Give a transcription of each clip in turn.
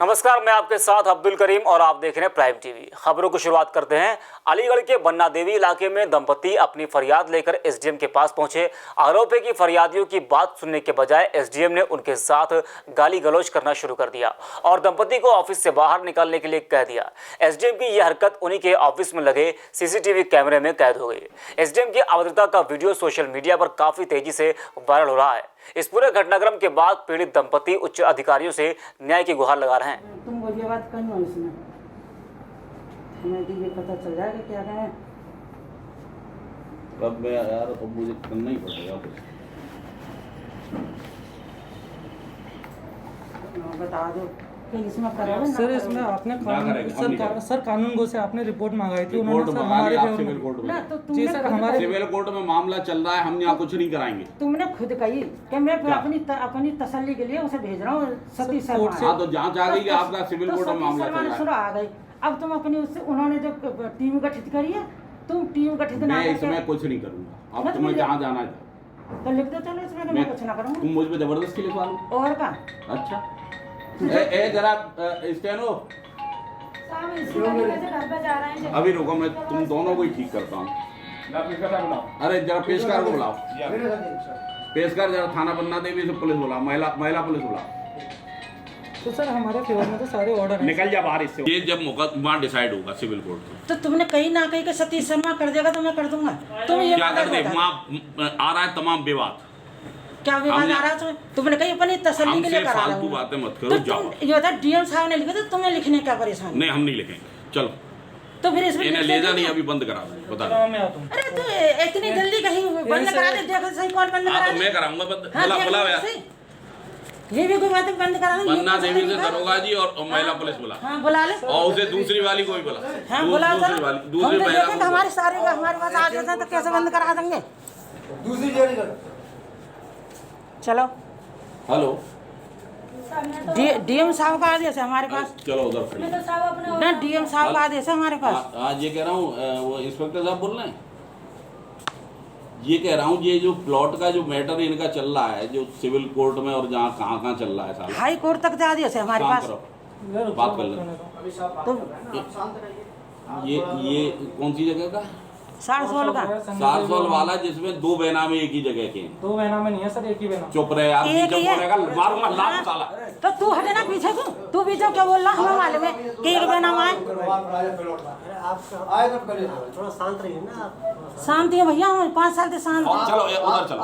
नमस्कार, मैं आपके साथ अब्दुल करीम और आप देख रहे हैं प्राइम टीवी। खबरों की शुरुआत करते हैं। अलीगढ़ के बन्ना देवी इलाके में दंपति अपनी फरियाद लेकर एसडीएम के पास पहुंचे। आरोप है कि फरियादियों की बात सुनने के बजाय एसडीएम ने उनके साथ गाली गलौज करना शुरू कर दिया और दंपति को ऑफिस से बाहर निकलने के लिए कह दिया। एसडीएम की यह हरकत उन्हीं के ऑफिस में लगे सीसीटीवी कैमरे में कैद हो गई। एसडीएम की अभद्रता का वीडियो सोशल मीडिया पर काफी तेजी से वायरल हो रहा है। इस पूरे घटनाक्रम के बाद पीड़ित दंपति उच्च अधिकारियों से न्याय की गुहार लगा रहे हैं। तुम मुझे बात करना इसमें हमें ये पता चल जाएगा क्या है। अब मैं यार अब मुझे करना ही पड़ेगा कुछ। बता दो कि इसमें करोगे ना। सर इसमें आपने सर कानून गो से आपने रिपोर्ट मंगाई थी, उन्होंने सर हमारे सिविल कोर्ट में तो जी सर हमारे सिविल कोर्ट में मामला चल रहा है, हम यहाँ कुछ नहीं कराएंगे। तुमने खुद कही कि मैं अपनी तसल्ली के लिए उसे भेज रहा हूँ सतीश शर्मा। हाँ तो जांच आ गई कि आपका सिविल कोर्ट में मामला चल रहा है। आ गई। अब तुम अपनी उससे उन्होंने जो टीम गठित करी है, तुम टीम गठित ना मैं इसमें कुछ नहीं करूँगा। अब तुम्हें जहाँ जाना है तो लिख दो, चलो इसमें मैं कुछ ना करूँगा। तुम मुझ पे जबरदस्ती लिखवा लो और का। अच्छा ए जरा स्टेनो अभी रुको, मैं तुम दोनों को ही ठीक करता हूँ। अरे जरा पेशकार को बुलाओ, पेशकार जरा थाना बन्ना देवी से पुलिस बुलाओ, महिला पुलिस बुलाओ। तो सर हमारे फेवर में तो सारे ऑर्डर निकल जा बाहर इससे। ये जब मुकदमा डिसाइड होगा सिविल कोर्ट में तो तुमने कहीं ना कहीं के सतीश शर्मा कर देगा तो मैं कर दूंगा। तुम ये क्या कर दे? वहाँ आ रहा है तमाम विवाद। क्या विवाद आ रहा है? तुमने कहीं अपनी तसल्ली के लिए करा फालतू बातें मत करो, जाओ। ये बता डीएम साहब ने लिखे तो तुम्हें लिखने क्या परेशानी? नहीं हम नहीं लिखेंगे, चलो। तो फिर इसमें इन्हें ले जा, नहीं अभी बंद करा दो, बता दो। अरे तू इतनी जल्दी कहीं बंद करा दे, देखो सही कौन बंद करा दे। मैं कराऊंगा बंद। बुला यार, ये भी कोई बात बंद करा दे। बन्ना देवी से दरोगा जी और महिला पुलिस बुला। हाँ बुला ले। और उसे दूसरी वाली कोई बुला। हाँ बुला, दूसरी महिला। हमारे सारे हमारे पास आ जाते हैं तो कैसे बंद करा देंगे? दूसरी जोड़ी करो। चलो हेलो, डीएम साहब का आदेश है हमारे पास। चलो उधर ना डीएम साहब का आदेश है हमारे पास। आज ये कह रहा हूँ, वो इंस्पेक्टर साहब बोल रहे हैं, ये कह रहा हूँ ये जो प्लॉट का जो मैटर इनका चल रहा है, जो सिविल कोर्ट में और जहाँ कहाँ चल रहा है सारा, हाई कोर्ट तक आदेश है हमारे पास। बात कर लें। तो ये कौन सी जगह का? सारसोल का। सारसोल वाला जिसमें दो बेनामे एक ही जगह के हैं। दो बेनामे नहीं है सर, एक ही बेनाम। चुप रहे यार, जब बोलेगा मारूंगा लात साला। तो तू हटे ना पीछे, तू पीछे क्या बोल रहा? हमें मालूम है कि एक बेनाम आए। थोड़ा शांत रहिए ना। शांति है भैया, 5 साल से शांत। चलो उधर चलो,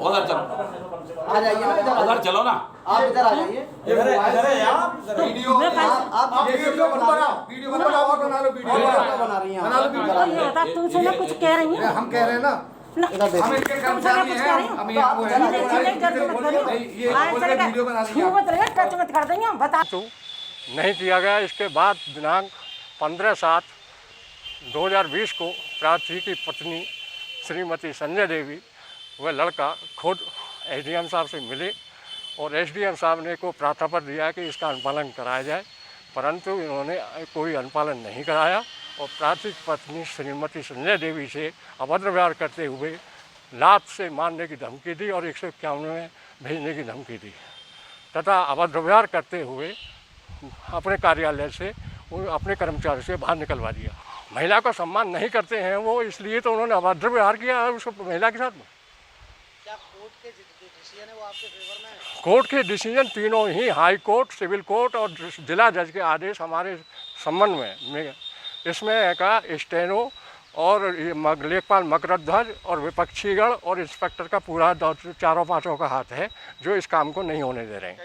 उधर चलो, आ जाइए ना, उधर चलो ना। आप इधर आ जाइए। वीडियो बना रही हैं। तुमसे मैं कुछ कह रही हूँ। हम कह रहे हैं ना, हम इनके कर्मचारी हैं। बता नहीं किया गया। इसके बाद दिनांक 15/7/2020 को प्रार्थी की पत्नी श्रीमती संजय देवी वह लड़का खुद एसडीएम साहब से मिले और एसडीएम साहब ने को प्रार्थना दिया कि इसका अनुपालन कराया जाए, परंतु इन्होंने कोई अनुपालन नहीं कराया और प्रार्थी की पत्नी श्रीमती संजय देवी से अभद्र व्यवहार करते हुए लात से मारने की धमकी दी और 151 में भेजने की धमकी दी तथा अभद्र व्यवहार करते हुए अपने कार्यालय से अपने कर्मचारी से बाहर निकलवा दिया। महिला का सम्मान नहीं करते हैं वो, इसलिए तो उन्होंने अभद्र व्यवहार किया है उसको महिला के साथ में। क्या कोर्ट के डिसीजन है वो आपके फेवर में है? कोर्ट के डिसीजन तीनों ही, हाई कोर्ट, सिविल कोर्ट और जिला जज के आदेश हमारे संबंध में इसमें का स्टेनो और लेखपाल मकरध्वज और विपक्षीगण और इंस्पेक्टर का पूरा 4-5 का हाथ है जो इस काम को नहीं होने दे रहे हैं।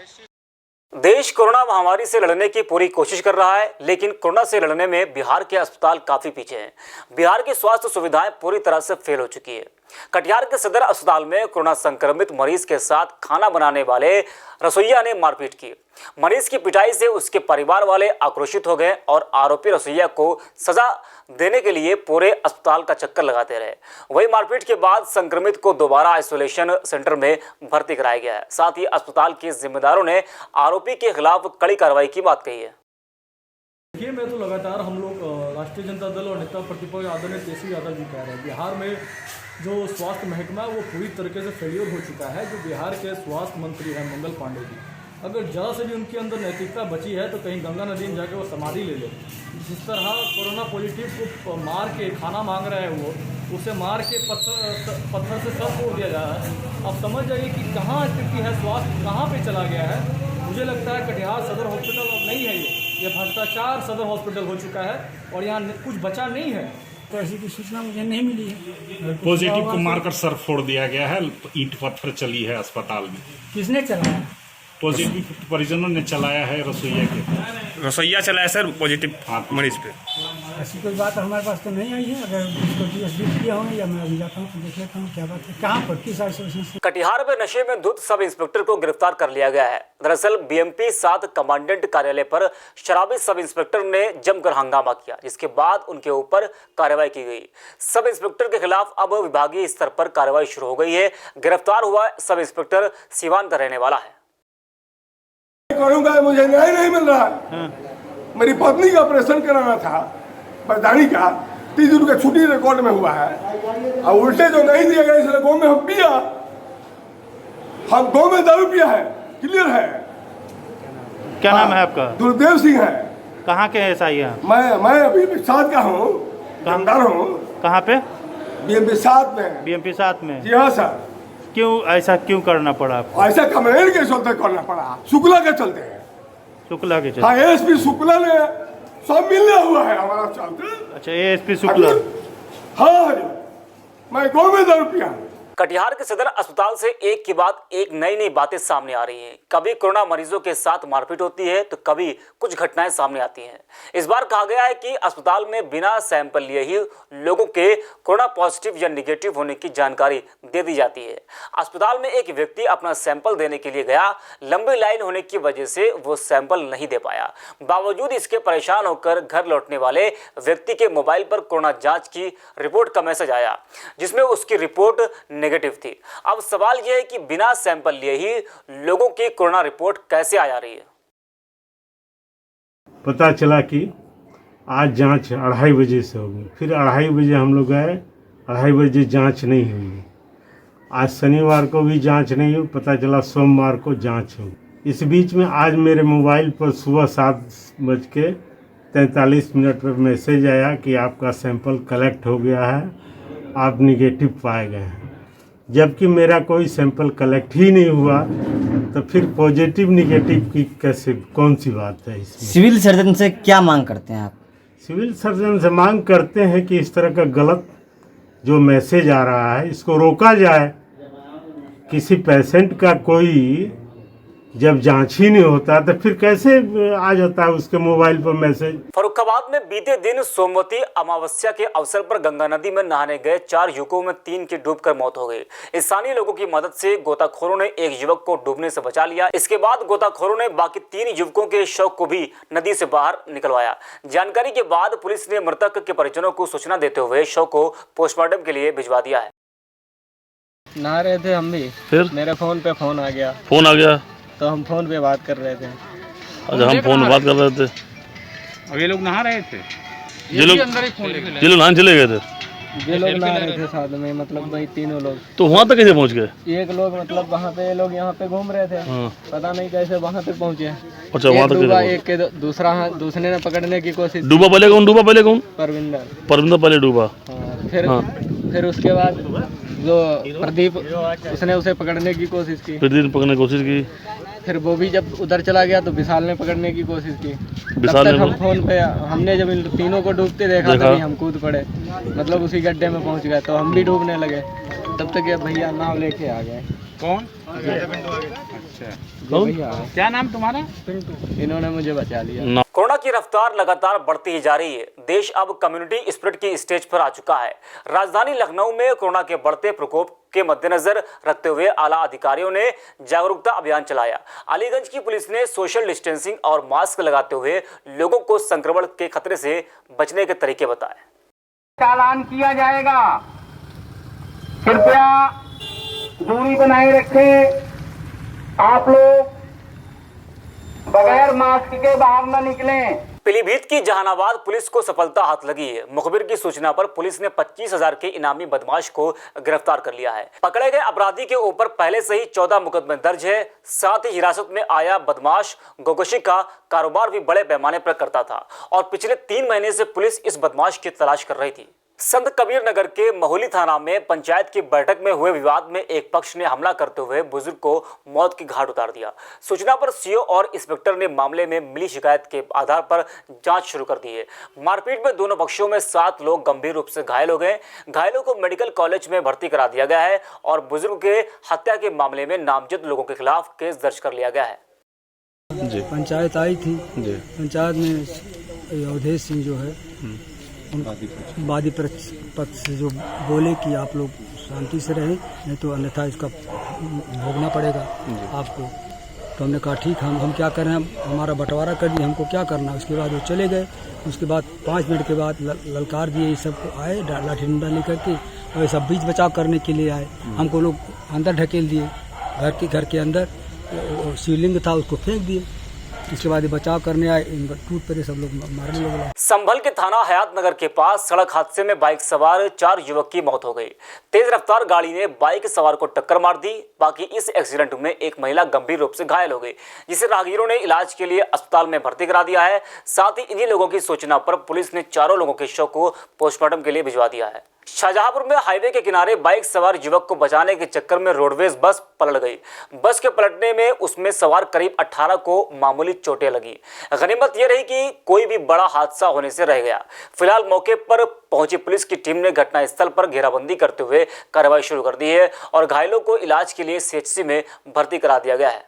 देश कोरोना महामारी से लड़ने की पूरी कोशिश कर रहा है, लेकिन कोरोना से लड़ने में बिहार के अस्पताल काफी पीछे हैं। बिहार की स्वास्थ्य सुविधाएं पूरी तरह से फेल हो चुकी है। कटिहार के सदर अस्पताल में कोरोना संक्रमित मरीज के साथ खाना बनाने वाले रसोइया ने मारपीट की। मरीज की पिटाई से उसके परिवार वाले आक्रोशित हो गए और आरोपी रसोइया को सजा देने के लिए पूरे अस्पताल का चक्कर लगाते रहे। वही मारपीट के बाद संक्रमित को दोबारा आइसोलेशन सेंटर में भर्ती कराया गया है। साथ ही अस्पताल के जिम्मेदारों ने आरोपी के खिलाफ कड़ी कार्रवाई की बात कही है। देखिए, मैं तो लगातार हम लोग राष्ट्रीय जनता दल और नेता प्रतिपक्ष आदरणीय तेजस्वी यादव जी कह रहे हैं, बिहार में जो स्वास्थ्य महकमा है वो पूरी तरीके से फेलियर हो चुका है। जो बिहार के स्वास्थ्य मंत्री हैं मंगल पांडे जी, अगर ज़रा से भी उनके अंदर नैतिकता बची है तो कहीं गंगा नदी में जाके वो समाधि ले ले। जिस तरह कोरोना पॉजिटिव को मार के खाना मांग रहा है वो, उसे मार के पत्थर से सर फोड़ दिया जा रहा है। अब समझ जाइए कि कहाँ स्थिति है, स्वास्थ्य कहाँ पे चला गया है। मुझे लगता है कटिहार सदर हॉस्पिटल अब नहीं है, ये भ्रष्टाचार सदर हॉस्पिटल हो चुका है और यहाँ कुछ बचा नहीं है। तो ऐसी की सूचना मुझे नहीं मिली है। पॉजिटिव को मारकर सर फोड़ दिया गया है, ईंट पत्थर चली है अस्पताल में। किसने चलाया? पॉजिटिव परिजनों ने चलाया है, रसोईया चलाया सर पॉजिटिव मरीज पे। ऐसी कोई बात हमारे पास तो नहीं आई है। अगर इसको DSB किया होंगे या मैं अभी जाता हूँ तो देख लेता हूँ क्या बात है, कहाँ पर किस आइसोलेशन से। कटिहार में नशे में धुत सब इंस्पेक्टर को गिरफ्तार कर लिया गया है। दरअसल BMP 7 कमांडेंट कार्यालय पर शराबी सब इंस्पेक्टर ने जमकर हंगामा किया, जिसके बाद उनके ऊपर कार्रवाई की गई। सब इंस्पेक्टर के खिलाफ अब विभागीय स्तर पर कार्रवाई शुरू हो गई है। गिरफ्तार हुआ सब इंस्पेक्टर सिवान का रहने वाला है। करूंगा, मुझे न्याय नहीं मिल रहा है। मेरी पत्नी का ऑपरेशन कराना था बरदानी का, 30 दिन का छुट्टी रिकॉर्ड में हुआ है और उल्टे जो नहीं दिया गया इसलिए गाँव में हम पिया, हम गाँव में दारू पिया है, क्लियर है। क्या नाम है आपका? दुर्देव सिंह है। कहाँ के SI हैं? मैं अभी साथ का हूँ, कामदार हूँ। कहाँ पे? BMP 7 में। BMP 7 में? जी हाँ सर। ऐसा क्यों करना पड़ा आपको? ऐसा कमेंट के चलते करना पड़ा, शुक्ला के चलते है। शुक्ला के चलते? हाँ, ASP शुक्ला ने सब मिलना हुआ है हमारा चलते। अच्छा, ASP शुक्ला। हाँ, मैं गाँव में दारू पिया। कटिहार के सदर अस्पताल से एक के बाद एक नई नई बातें सामने आ रही हैं। कभी कोरोना मरीजों के साथ मारपीट होती है तो कभी कुछ घटनाएं सामने आती हैं। इस बार कहा गया है कि अस्पताल में बिना सैंपल लिए ही लोगों के कोरोना पॉजिटिव या निगेटिव होने की जानकारी दे दी जाती है। अस्पताल में एक व्यक्ति अपना सैंपल देने के लिए गया, लंबी लाइन होने की वजह से वो सैंपल नहीं दे पाया। बावजूद इसके परेशान होकर घर लौटने वाले व्यक्ति के मोबाइल पर कोरोना जाँच की रिपोर्ट का मैसेज आया, जिसमें उसकी रिपोर्ट नेगेटिव थी। अब सवाल यह है कि बिना सैंपल लिए ही लोगों की कोरोना रिपोर्ट कैसे आ जा रही है। पता चला कि आज जांच 2:30 बजे से होगी, फिर 2:30 बजे हम लोग गए, 2:30 बजे जांच नहीं हुई। आज शनिवार को भी जांच नहीं हुई, पता चला सोमवार को जांच हुई। इस बीच में आज मेरे मोबाइल पर सुबह 7:43 पर मैसेज आया कि आपका सैंपल कलेक्ट हो गया है, आप निगेटिव पाए गए हैं। जबकि मेरा कोई सैंपल कलेक्ट ही नहीं हुआ, तो फिर पॉजिटिव निगेटिव की कैसे, कौन सी बात है इसमें? सिविल सर्जन से क्या मांग करते हैं आप? सिविल सर्जन से मांग करते हैं कि इस तरह का गलत जो मैसेज आ रहा है इसको रोका जाए। किसी पेशेंट का कोई जब जांच ही नहीं होता तो फिर कैसे आ जाता है उसके मोबाइल पर मैसेज। फर्रुखाबाद में बीते दिन सोमवती अमावस्या के अवसर पर गंगा नदी में नहाने गए 4 युवकों में 3 की डूबकर मौत हो गई। स्थानीय लोगों की मदद से गोताखोरों ने एक युवक को डूबने से बचा लिया। इसके बाद गोताखोरों ने बाकी 3 युवकों के शव को भी नदी से बाहर निकलवाया। जानकारी के बाद पुलिस ने मृतक के परिजनों को सूचना देते हुए शव को पोस्टमार्टम के लिए भिजवा दिया है। नहा रहे थे हम भी, फिर मेरे फोन पे फोन आ गया तो हम फोन पे बात कर रहे थे। अच्छा, हम फोन पे बात कर रहे थे। अब ये लोग नहा रहे थे, ये लोग नहाने चले गए थे। ये लोग नहा रहे थे साथ में, मतलब भाई तीनों लोग। तो वहाँ तक कैसे पहुँच गए? एक लोग मतलब वहाँ पे, लोग यहाँ पे घूम रहे थे, पता नहीं कैसे वहाँ तक पहुँचे। अच्छा, वहाँ तक एक के दूसरे ने पकड़ने की कोशिश। डूबा पहले कौन? परविंदर पहले डूबा। फिर उसके बाद जो प्रदीप, उसने उसे पकड़ने की कोशिश की। फिर वो भी जब उधर चला गया तो विशाल ने पकड़ने की कोशिश की। तब तक हम फोन पे, हमने जब इन तीनों को डूबते देखा तभी हम कूद पड़े, मतलब उसी गड्ढे में पहुंच गए तो हम भी डूबने लगे। तब तक ये भैया नाव लेके आ गए। कौन? अच्छा, क्या नाम तुम्हारा? पिंटू। इन्होंने मुझे बचा लिया। कोरोना की रफ्तार लगातार बढ़ती ही जा रही है। देश अब कम्युनिटी स्प्रेड की स्टेज पर आ चुका है। राजधानी लखनऊ में कोरोना के बढ़ते प्रकोप के मद्देनजर रखते हुए आला अधिकारियों ने जागरूकता अभियान चलाया। अलीगंज की पुलिस ने सोशल डिस्टेंसिंग और मास्क लगाते हुए लोगों को संक्रमण के खतरे से बचने के तरीके बताए। चालान किया जाएगा, कृपया दूरी बनाए रखें। आप लोग बगैर मास्क के बाहर न निकलें। पीलीभीत की जहानाबाद पुलिस को सफलता हाथ लगी है। मुखबिर की सूचना पर पुलिस ने 25,000 के इनामी बदमाश को गिरफ्तार कर लिया है। पकड़े गए अपराधी के ऊपर पहले से ही 14 मुकदमे दर्ज है। साथ ही हिरासत में आया बदमाश गोगोशी का कारोबार भी बड़े पैमाने पर करता था और पिछले 3 महीने से पुलिस इस बदमाश की तलाश कर रही थी। संत कबीर नगर के महुली थाना में पंचायत की बैठक में हुए विवाद में एक पक्ष ने हमला करते हुए बुजुर्ग को मौत की घाट उतार दिया। सूचना पर सीओ और इंस्पेक्टर ने मामले में मिली शिकायत के आधार पर जांच शुरू कर दी है। मारपीट में दोनों पक्षों में 7 लोग गंभीर रूप से घायल हो गए। घायलों को मेडिकल कॉलेज में भर्ती करा दिया गया है और बुजुर्ग के हत्या के मामले में नामजद लोगों के खिलाफ केस दर्ज कर लिया गया है। पंचायत आई थी, पंचायत में अवधेश सिंह जो है वादी पक्ष से जो बोले कि आप लोग शांति से रहें, नहीं तो अन्यथा इसका भोगना पड़ेगा आपको। तो हमने कहा ठीक, हम क्या करें, हमारा बंटवारा कर दिए, हमको क्या करना। उसके बाद वो चले गए। उसके बाद 5 मिनट के बाद ललकार दिए, इस सबको आए लाठी डंडा लेकर के और ये सब बीच बचाव करने के लिए आए। हमको लोग अंदर ढकेल दिए, घर के अंदर शिवलिंग था उसको फेंक दिए। इसके बाद बचाव करने आए, टूट पड़े, सब लोग मारने लगे। संभल के थाना हयात नगर के पास सड़क हादसे में बाइक सवार 4 युवक की मौत हो गई। तेज रफ्तार गाड़ी ने बाइक सवार को टक्कर मार दी। बाकी इस एक्सीडेंट में एक महिला गंभीर रूप से घायल हो गई, जिसे राहगीरों ने इलाज के लिए अस्पताल में भर्ती करा दिया है। साथ ही इन्हीं लोगों की सूचना पर पुलिस ने चारों लोगों के शव को पोस्टमार्टम के लिए भिजवा दिया है। शाहजहांपुर में हाईवे के किनारे बाइक सवार युवक को बचाने के चक्कर में रोडवेज बस पलट गई। बस के पलटने में उसमें सवार करीब 18 को मामूली चोटें लगी। गनीमत यह रही कि कोई भी बड़ा हादसा होने से रह गया। फिलहाल मौके पर पहुंची पुलिस की टीम ने घटनास्थल पर घेराबंदी करते हुए कार्रवाई शुरू कर दी है और घायलों को इलाज के लिए CHC में भर्ती करा दिया गया है।